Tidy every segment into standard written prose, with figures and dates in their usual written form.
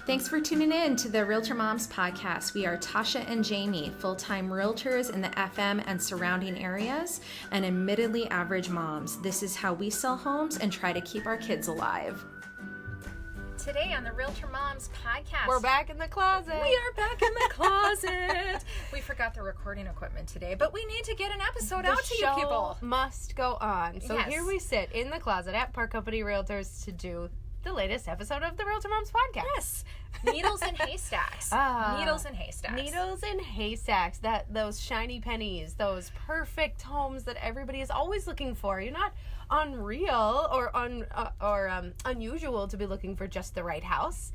Thanks for tuning in to the Realtor Moms podcast. We are Tasha and Jamie, full-time realtors in the FM and surrounding areas, and admittedly average moms. This is how we sell homes and try to keep our kids alive. Today on the Realtor Moms podcast, we're back in the closet. We are back in the closet. We forgot the recording equipment today, but we need to get an episode out to you people. Must go on. So Yes. Here we sit in the closet at Park Company Realtors to do the latest episode of the Realtor Moms podcast. Yes. Needles and haystacks. Needles and haystacks. Needles and haystacks. Those shiny pennies, those perfect homes that everybody is always looking for. You're not unreal or unusual to be looking for just the right house.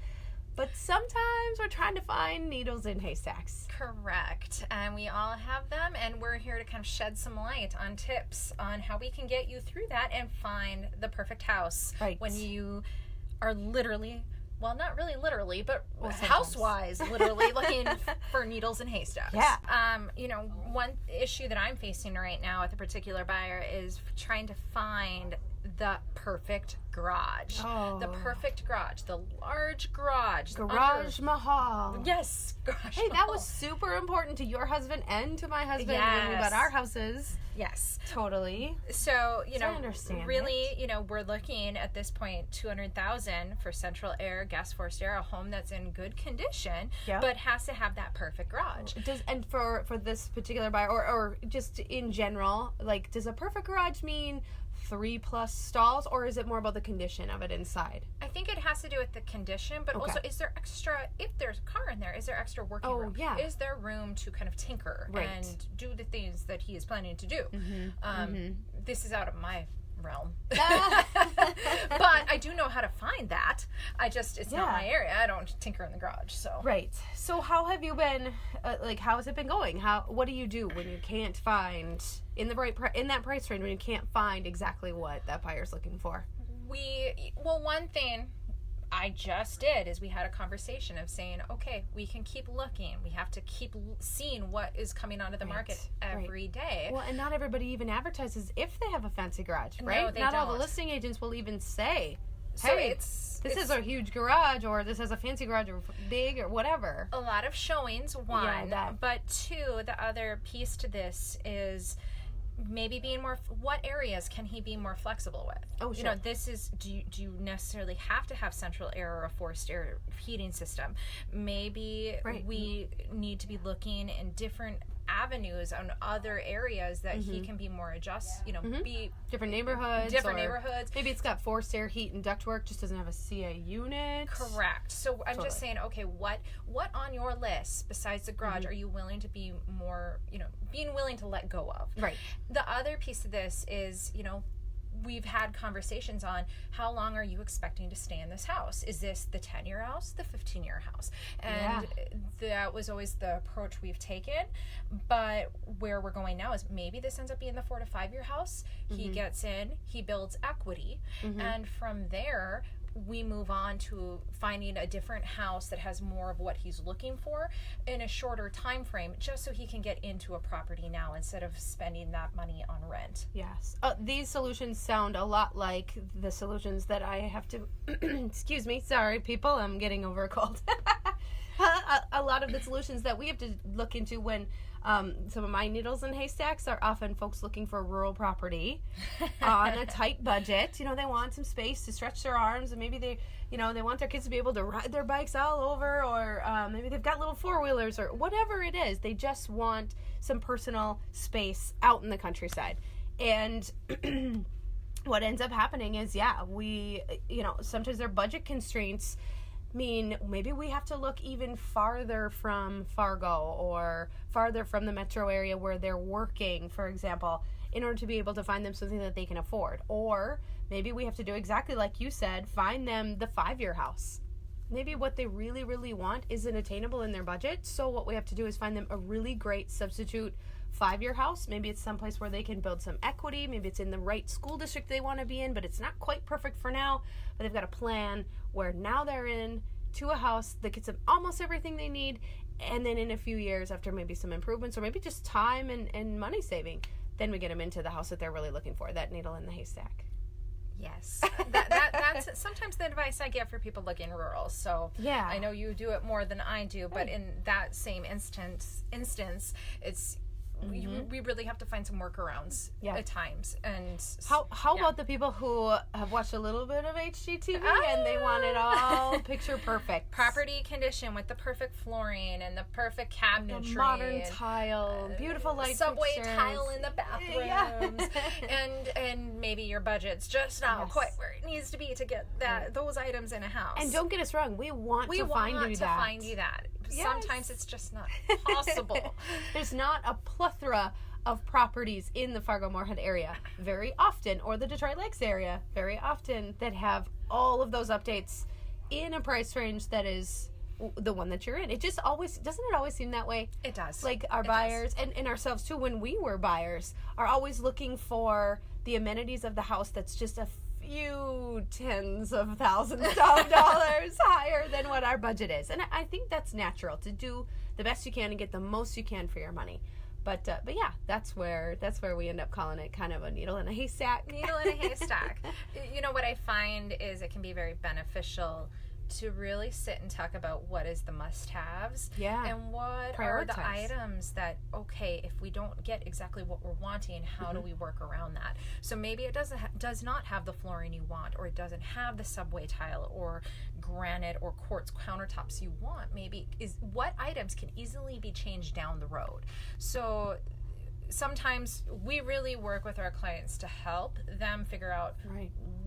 But sometimes we're trying to find needles in haystacks. Correct. And we all have them, and we're here to kind of shed some light on tips on how we can get you through that and find the perfect house. Right. When you are literally, well, not really literally, but sometimes. house-wise, literally looking for needles in haystacks. Yeah. One issue that I'm facing right now with a particular buyer is trying to find the perfect garage. Oh. The perfect garage. The large garage. Garage Mahal. Yes. Garage Hey, that Mahal. was super important to your husband and to my husband when we Yes. bought our houses. Yes. Totally. So, I understand really, we're looking at this point $200,000 for central air, gas forced air, a home that's in good condition, Yep. but has to have that perfect garage. And for this particular buyer or just in general, like, does a perfect garage mean 3+ stalls, or is it more about the condition of it inside? I think it has to do with the condition, but Okay. also is there extra, if there's a car in there, is there extra working Oh, room? yeah. Is there room to kind of tinker Right. and do the things that he is planning to do? Mm-hmm. This is out of my realm. But I do know how to find that. It's not my area. I don't tinker in the garage, so. Right. So how have you been, how has it been going? What do you do when you can't find, in that price range, when you can't find exactly what that buyer's looking for? One thing I just did is we had a conversation of saying, okay, we can keep looking. We have to keep seeing what is coming onto the market every day. Well, and not everybody even advertises if they have a fancy garage, No, right? they Not all don't. the listing agents will even say, So hey, this is a huge garage, or this has a fancy garage, or big, or whatever. a lot of showings, one. Yeah, that. But two, the other piece to this is maybe being more, what areas can he be more flexible with? Oh, sure. This is, do you necessarily have to have central air or a forced air heating system? Maybe Right. we need to be looking in different avenues on other areas that he can be more be Different neighborhoods. different or neighborhoods. Maybe it's got forced air, heat, and ductwork, just doesn't have a CA unit. Correct. So I'm Totally. just saying, okay, what on your list besides the garage are you willing to be more, being willing to let go of? Right. The other piece of this is, we've had conversations on how long are you expecting to stay in this house? Is this the 10-year house, the 15-year house? And that was always the approach we've taken. But where we're going now is maybe this ends up being the 4 to 5-year house. He gets in, he builds equity, and from there we move on to finding a different house that has more of what he's looking for in a shorter time frame, just so he can get into a property now instead of spending that money on rent. Yes. These solutions sound a lot like the solutions that I have to... Excuse me. Sorry, people. I'm getting over a cold. A lot of the solutions that we have to look into when some of my needles and haystacks are often folks looking for rural property on a tight budget. They want some space to stretch their arms, and maybe they want their kids to be able to ride their bikes all over, or maybe they've got little four-wheelers or whatever it is. They just want some personal space out in the countryside. And what ends up happening is, sometimes their budget constraints mean maybe we have to look even farther from Fargo or farther from the metro area where they're working, for example, in order to be able to find them something that they can afford. Or maybe we have to do exactly like you said, find them the 5-year house. Maybe what they really, really want isn't attainable in their budget, so what we have to do is find them a really great substitute 5-year house. Maybe it's someplace where they can build some equity. Maybe it's in the right school district they want to be in, but it's not quite perfect for now. But they've got a plan where now they're in to a house that gets them almost everything they need, and then in a few years, after maybe some improvements or maybe just time and money saving, then we get them into the house that they're really looking for, that needle in the haystack. Yes, that's sometimes the advice I give for people looking rural. So Yeah. I know you do it more than I do, but in that same instance, it's we really have to find some workarounds at times. And how about the people who have watched a little bit of HGTV and they want it all picture perfect? Property condition with the perfect flooring and the perfect cabinetry, modern tile, beautiful light subway fixtures. tile in the bathrooms, and maybe your budget's just not quite where it needs to be to get those items in a house. And don't get us wrong, we want to find you that. Yes. Sometimes it's just not possible. There's not a plethora of properties in the Fargo-Moorhead area very often, or the Detroit Lakes area very often, that have all of those updates in a price range that is the one that you're in. It just always, doesn't it always seem that way? It does. Like our buyers and ourselves too, when we were buyers, are always looking for the amenities of the house that's just a few tens of thousands of dollars higher than what our budget is. And I think that's natural, to do the best you can and get the most you can for your money. But yeah, that's where we end up calling it kind of a needle in a haystack. Needle in a haystack. You know, what I find is it can be very beneficial to really sit and talk about what is the must-haves and what are the items that, okay, if we don't get exactly what we're wanting, how do we work around that? So maybe it does not have the flooring you want, or it doesn't have the subway tile or granite or quartz countertops you want. Maybe is what items can easily be changed down the road. So sometimes we really work with our clients to help them figure out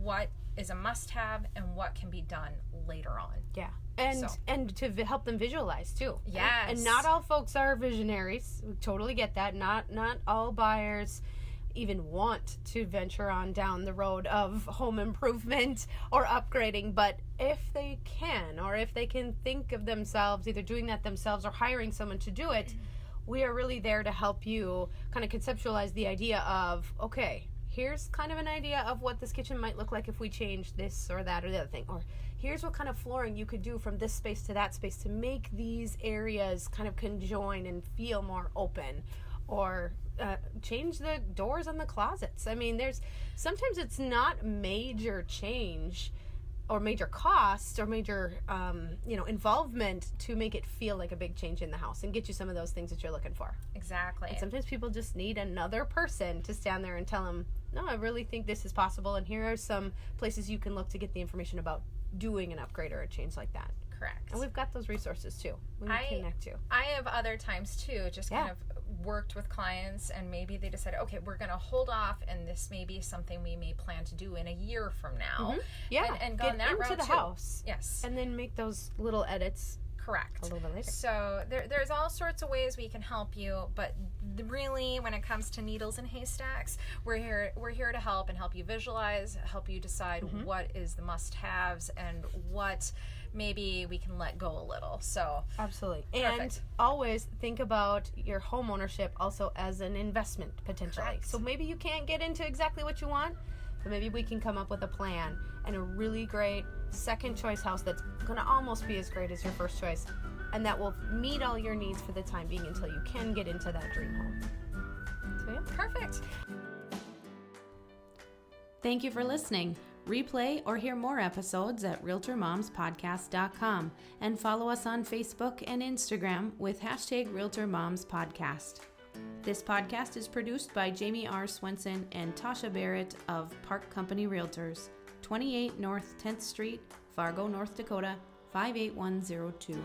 what is a must-have and what can be done later on. Yeah. And to help them visualize too. Yes. And not all folks are visionaries. We totally get that. Not all buyers even want to venture on down the road of home improvement or upgrading, but if they can, or if they can think of themselves either doing that themselves or hiring someone to do it, we are really there to help you kind of conceptualize the idea of, okay, here's kind of an idea of what this kitchen might look like if we change this or that or the other thing. Or here's what kind of flooring you could do from this space to that space to make these areas kind of conjoin and feel more open. Or change the doors on the closets. I mean, sometimes it's not major change or major cost or major involvement to make it feel like a big change in the house and get you some of those things that you're looking for. Exactly. And sometimes people just need another person to stand there and tell them, no, I really think this is possible, and here are some places you can look to get the information about doing an upgrade or a change like that. Correct. And we've got those resources too. We can connect you. I have other times too, just kind of worked with clients, and maybe they decided, okay, we're going to hold off, and this may be something we may plan to do in a year from now. Mm-hmm. Yeah. And go get on that into route the too. house. Yes. And then make those little edits. Correct. A little bit later. So there's all sorts of ways we can help you, but really, when it comes to needles and haystacks, we're here to help and help you visualize, help you decide what is the must-haves and what maybe we can let go a little. So absolutely. Perfect. And always think about your home ownership also as an investment potentially. Correct. So maybe you can't get into exactly what you want, but maybe we can come up with a plan and a really great second choice house that's going to almost be as great as your first choice, and that will meet all your needs for the time being until you can get into that dream home. So yeah. Perfect. Thank you for listening. Replay or hear more episodes at RealtorMomsPodcast.com and follow us on Facebook and Instagram with #RealtorMomsPodcast. This podcast is produced by Jamie R. Swenson and Tasha Barrett of Park Company Realtors, 28 North 10th Street, Fargo, North Dakota, 58102.